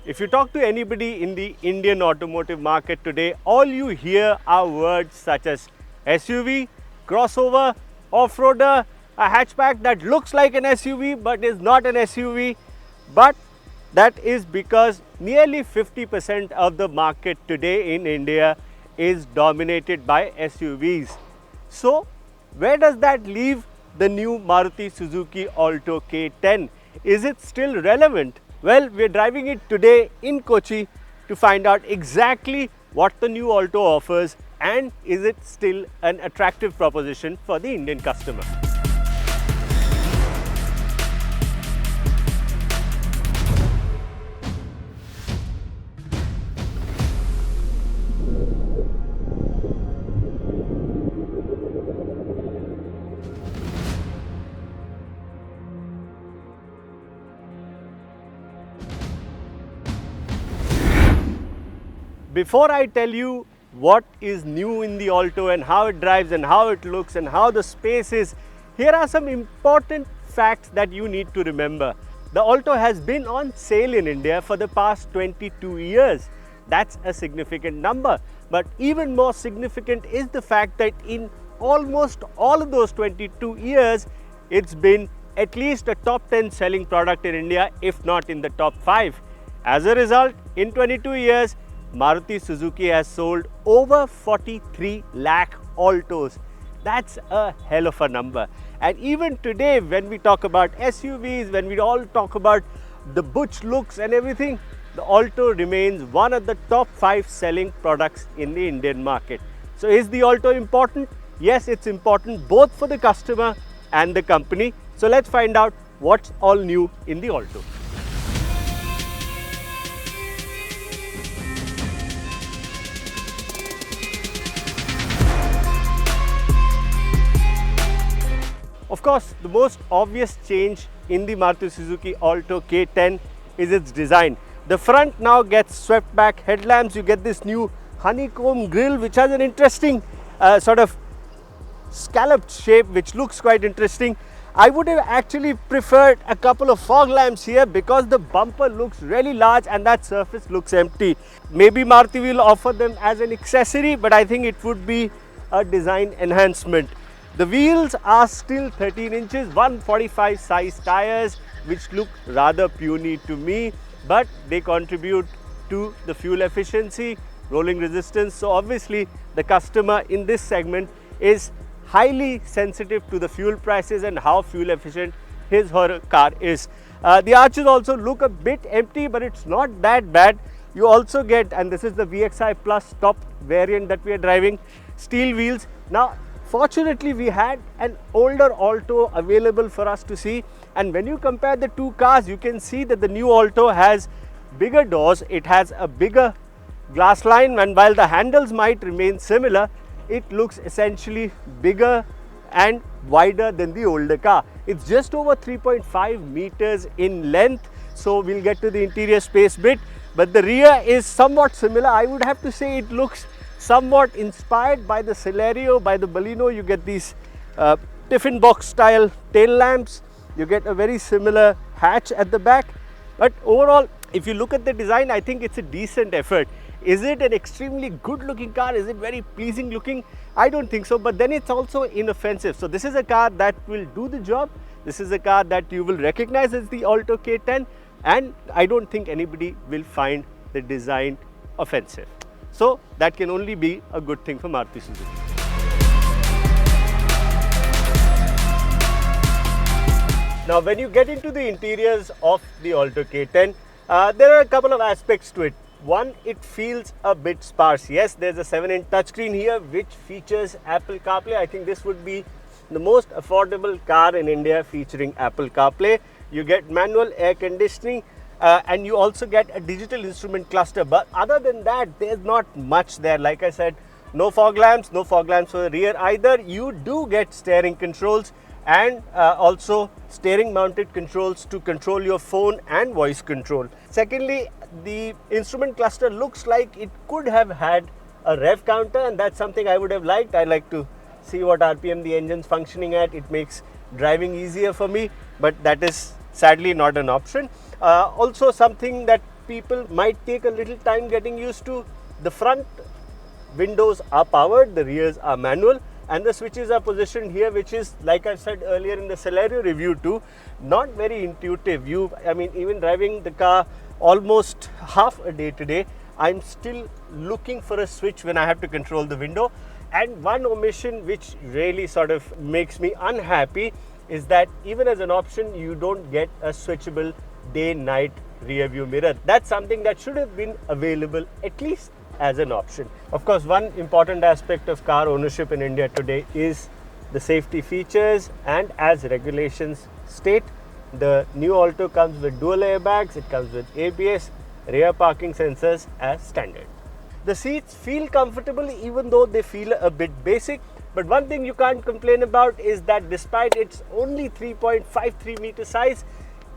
If you talk to anybody in the Indian automotive market today, all you hear are words such as SUV, crossover, off-roader, a hatchback that looks like an SUV but is not an SUV. But that is because nearly 50% of the market today in India is dominated by SUVs. So, where does that leave the new Maruti Suzuki Alto K10? Is it still relevant? Well, we are driving it today in Kochi to find out exactly what the new Alto offers and is it still an attractive proposition for the Indian customer. Before I tell you what is new in the Alto and how it drives and how it looks and how the space is, here are some important facts that you need to remember. The Alto has been on sale in India for the past 22 years. That's a significant number. But even more significant is the fact that in almost all of those 22 years, it's been at least a top 10 selling product in India, if not in the top 5. As a result, in 22 years, Maruti Suzuki has sold over 43 lakh Altos. That's a hell of a number. And even today, when we talk about SUVs, when we all talk about the butch looks and everything, the Alto remains one of the top 5 selling products in the Indian market. So is the Alto important? Yes, it's important both for the customer and the company. So let's find out what's all new in the Alto. Of course, the most obvious change in the Maruti Suzuki Alto K10 is its design. The front now gets swept back headlamps. You get this new honeycomb grille which has an interesting sort of scalloped shape which looks quite interesting. I would have actually preferred a couple of fog lamps here because the bumper looks really large and that surface looks empty. Maybe Maruti will offer them as an accessory, but I think it would be a design enhancement. The wheels are still 13 inches, 145 size tires, which look rather puny to me, but they contribute to the fuel efficiency, rolling resistance. So obviously the customer in this segment is highly sensitive to the fuel prices and how fuel efficient his or her car is. The arches also look a bit empty, but it's not that bad. You also get, and this is the VXI Plus top variant that we are driving, steel wheels. Now, fortunately, we had an older Alto available for us to see, and when you compare the two cars, you can see that the new Alto has bigger doors, it has a bigger glass line, and while the handles might remain similar, it looks essentially bigger and wider than the older car. It's just over 3.5 meters in length, so we'll get to the interior space bit, but the rear is somewhat similar. I would have to say it looks somewhat inspired by the Celerio, by the Baleno. You get these tiffin box style tail lamps, you get a very similar hatch at the back, but overall if you look at the design, I think it's a decent effort. Is it an extremely good looking car? Is it very pleasing looking? I don't think so, but then it's also inoffensive. So this is a car that will do the job. This is a car that you will recognize as the Alto K10, and I don't think anybody will find the design offensive. So that can only be a good thing for Maruti Suzuki. Now when you get into the interiors of the Alto K10, there are a couple of aspects to it. One, it feels a bit sparse. Yes, there's a 7-inch touchscreen here which features Apple CarPlay. I think this would be the most affordable car in India featuring Apple CarPlay. You get manual air conditioning, and you also get a digital instrument cluster, but other than that there's not much there. Like I said, no fog lamps for the rear either. You do get steering controls and also steering mounted controls to control your phone and voice control. Secondly, the instrument cluster looks like it could have had a rev counter, and that's something I would have liked. I like to see what RPM the engine's functioning at. It makes driving easier for me, but that is sadly not an option. Also something that people might take a little time getting used to. The front windows are powered, the rears are manual, and the switches are positioned here, which is, like I said earlier in the Celerio review too, not very intuitive. I mean, even driving the car almost half a day today, I'm still looking for a switch when I have to control the window. And one omission which really sort of makes me unhappy is that even as an option, you don't get a switchable day-night rear view mirror. That's something that should have been available at least as an option. Of course, one important aspect of car ownership in India today is the safety features, and as regulations state, the new Alto comes with dual airbags, it comes with ABS, rear parking sensors as standard. The seats feel comfortable even though they feel a bit basic, but one thing you can't complain about is that despite its only 3.53 meter size,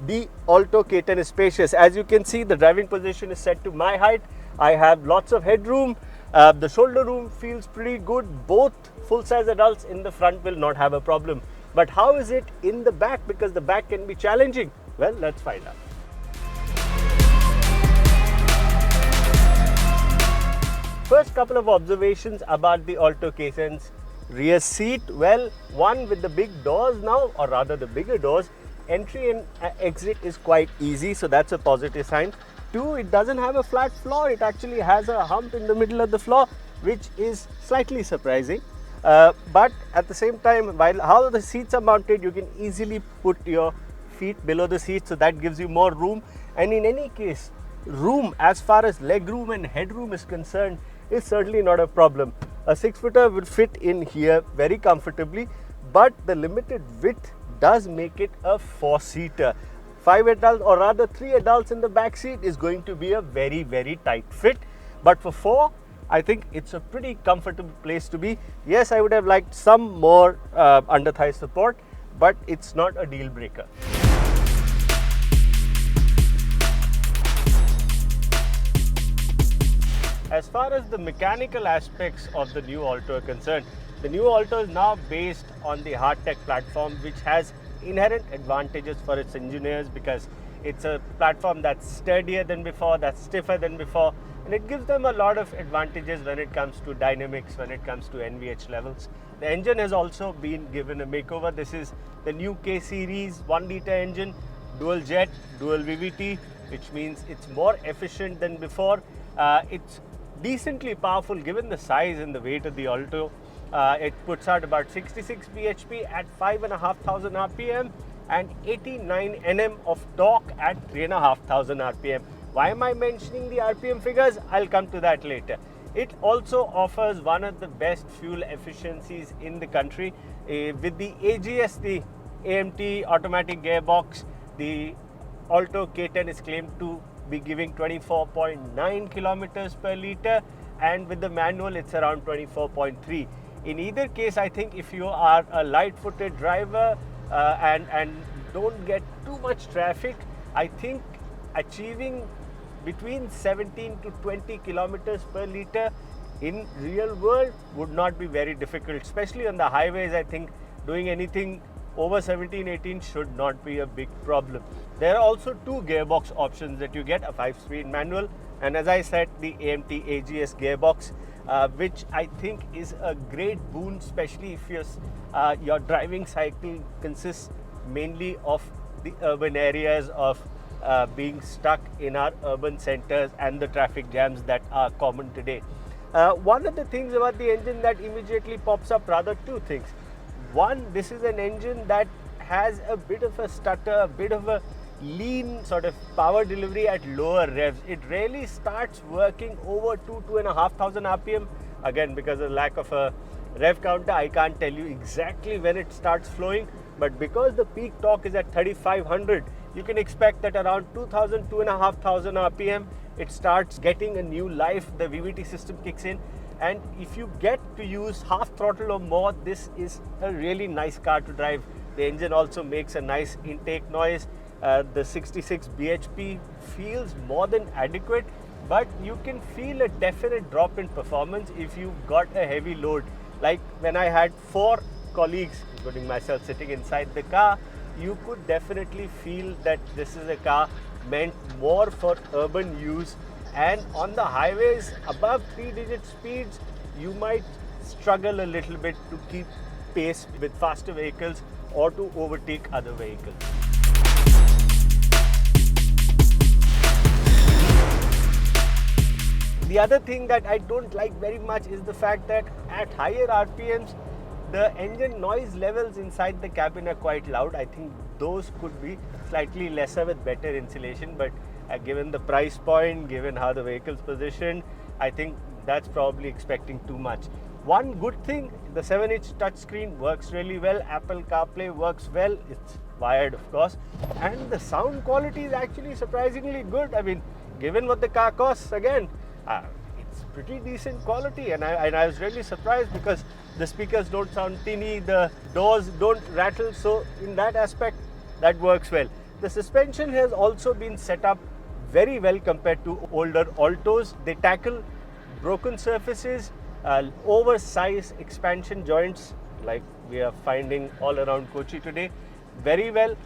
the Alto K10 is spacious. As you can see, the driving position is set to my height. I have lots of headroom. The shoulder room feels pretty good. Both full-size adults in the front will not have a problem. But how is it in the back? Because the back can be challenging. Well, let's find out. First couple of observations about the Alto K10's rear seat. Well, one, with the big doors now, or rather the bigger doors, entry and exit is quite easy, so that's a positive sign. Two, it doesn't have a flat floor, it actually has a hump in the middle of the floor, which is slightly surprising. But at the same time, while how the seats are mounted, you can easily put your feet below the seat, so that gives you more room. And in any case, room as far as leg room and headroom is concerned is certainly not a problem. A 6-footer would fit in here very comfortably, but the limited width does make it a 4-seater. 5 adults, or rather 3 adults in the back seat, is going to be a very, very tight fit. But for 4, I think it's a pretty comfortable place to be. Yes, I would have liked some more under thigh support, but it's not a deal breaker. As far as the mechanical aspects of the new Alto are concerned, the new Alto is now based on the Heartect platform, which has inherent advantages for its engineers because it's a platform that's sturdier than before, that's stiffer than before, and it gives them a lot of advantages when it comes to dynamics, when it comes to NVH levels. The engine has also been given a makeover. This is the new K series 1-liter engine, dual jet, dual VVT, which means it's more efficient than before. It's decently powerful given the size and the weight of the Alto. It puts out about 66 bhp at 5,500 rpm and 89 Nm of torque at 3,500 rpm. Why am I mentioning the RPM figures? I'll come to that later. It also offers one of the best fuel efficiencies in the country. With the AGS, the AMT automatic gearbox, the Alto K10 is claimed to be giving 24.9 kilometers per liter, and with the manual it's around 24.3. In either case, I think if you are a light-footed driver and don't get too much traffic, I think achieving between 17 to 20 kilometers per liter in real world would not be very difficult, especially on the highways. I think doing anything over 17, 18 should not be a big problem. There are also 2 gearbox options that you get, a 5-speed manual, and as I said, the AMT AGS gearbox, which I think is a great boon, especially if your driving cycle consists mainly of the urban areas, of being stuck in our urban centers and the traffic jams that are common today. One of the things about the engine that immediately pops up, rather 2 things. One, this is an engine that has a bit of a stutter, a bit of a lean sort of power delivery at lower revs. It really starts working over 2,500 RPM. Again, because of the lack of a rev counter, I can't tell you exactly when it starts flowing, but because the peak torque is at 3,500, you can expect that around 2,000, 2,500 RPM, it starts getting a new life. The VVT system kicks in. And if you get to use half throttle or more, this is a really nice car to drive. The engine also makes a nice intake noise. The 66 bhp feels more than adequate, but you can feel a definite drop in performance if you've got a heavy load. Like when I had 4 colleagues, including myself, sitting inside the car, you could definitely feel that this is a car meant more for urban use, and on the highways above 3-digit speeds you might struggle a little bit to keep pace with faster vehicles or to overtake other vehicles. The other thing that I don't like very much is the fact that at higher RPMs, the engine noise levels inside the cabin are quite loud. I think those could be slightly lesser with better insulation, but given the price point, given how the vehicle's positioned, I think that's probably expecting too much. One good thing, the 7-inch touchscreen works really well. Apple CarPlay works well. It's wired, of course, and the sound quality is actually surprisingly good. I mean, given what the car costs, again, it's pretty decent quality, and I was really surprised because the speakers don't sound tinny, the doors don't rattle, so in that aspect that works well. The suspension has also been set up very well compared to older Altos. They tackle broken surfaces, oversized expansion joints like we are finding all around Kochi today very well.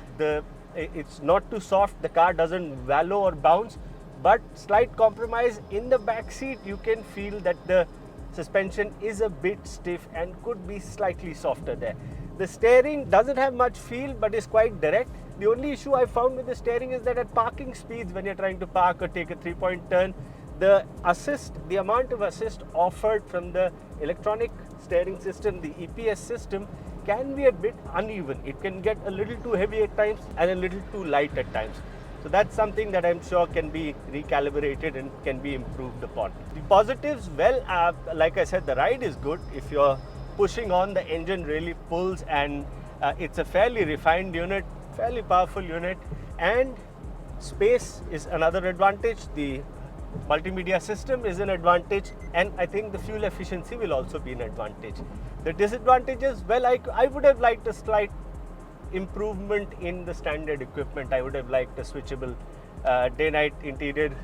It's not too soft, the car doesn't wallow or bounce, but slight compromise in the back seat. You can feel that the suspension is a bit stiff and could be slightly softer there. The steering doesn't have much feel but is quite direct. The only issue I found with the steering is that at parking speeds, when you're trying to park or take a 3-point turn, the amount of assist offered from the electronic steering system, the EPS system, can be a bit uneven. It can get a little too heavy at times and a little too light at times. So that's something that I'm sure can be recalibrated and can be improved upon. The positives, well, like I said, the ride is good. If you're pushing on, the engine really pulls, and it's a fairly refined unit, fairly powerful unit, and space is another advantage. The multimedia system is an advantage, and I think the fuel efficiency will also be an advantage. The disadvantages, well, I would have liked a slight improvement in the standard equipment. I would have liked a switchable day-night interior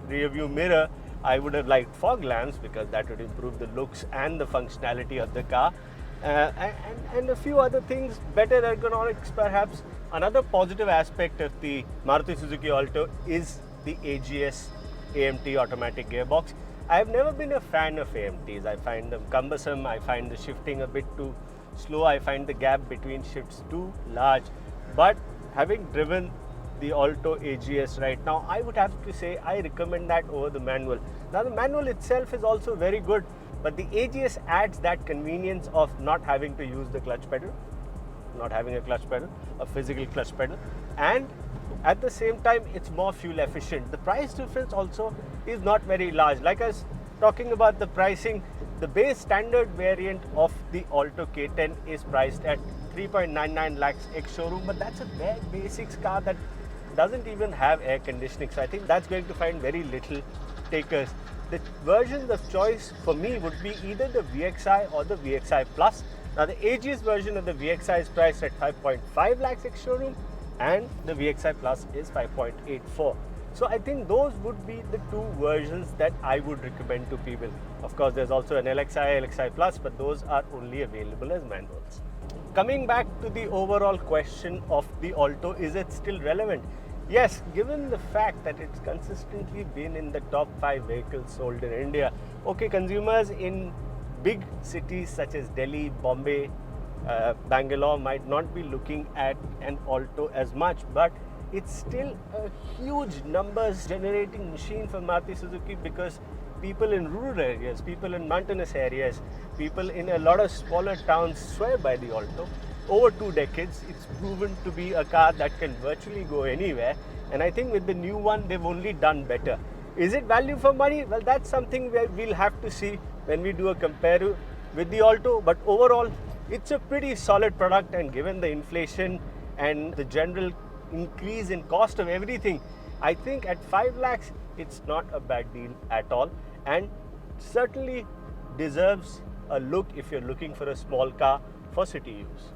rear view mirror. I would have liked fog lamps because that would improve the looks and the functionality of the car, and a few other things, better ergonomics perhaps. Another positive aspect of the Maruti Suzuki Alto is the AGS AMT automatic gearbox. I have never been a fan of AMTs. I find them cumbersome. I find the shifting a bit too slow. I find the gap between shifts too large. But having driven the Alto AGS right now, I would have to say I recommend that over the manual. Now the manual itself is also very good, but the AGS adds that convenience of not having to use the clutch pedal, not having a clutch pedal, a physical clutch pedal, and at the same time it's more fuel efficient. The price difference also is not very large. Like I was talking about the pricing, the base standard variant of the Alto K10 is priced at 3.99 lakhs ex-showroom, but that's a bare basics car that doesn't even have air conditioning. So I think that's going to find very little takers. The versions of choice for me would be either the VXI or the VXI Plus. Now the AGS version of the VXI is priced at 5.5 lakhs ex-showroom, and the VXI Plus is 5.84. So I think those would be the two versions that I would recommend to people. Of course, there's also an LXI, LXI Plus, but those are only available as manuals. Coming back to the overall question of the Alto, is it still relevant? Yes, given the fact that it's consistently been in the top 5 vehicles sold in India. Okay, consumers in big cities such as Delhi, Bombay, Bangalore might not be looking at an Alto as much, but it's still a huge numbers generating machine for Maruti Suzuki, because people in rural areas, people in mountainous areas, people in a lot of smaller towns swear by the Alto. Over 2 decades, it's proven to be a car that can virtually go anywhere, and I think with the new one, they've only done better. Is it value for money? Well, that's something where we'll have to see when we do a compare with the Alto, but overall, it's a pretty solid product, and given the inflation and the general increase in cost of everything, I think at 5 lakhs, it's not a bad deal at all, and certainly deserves a look if you're looking for a small car for city use.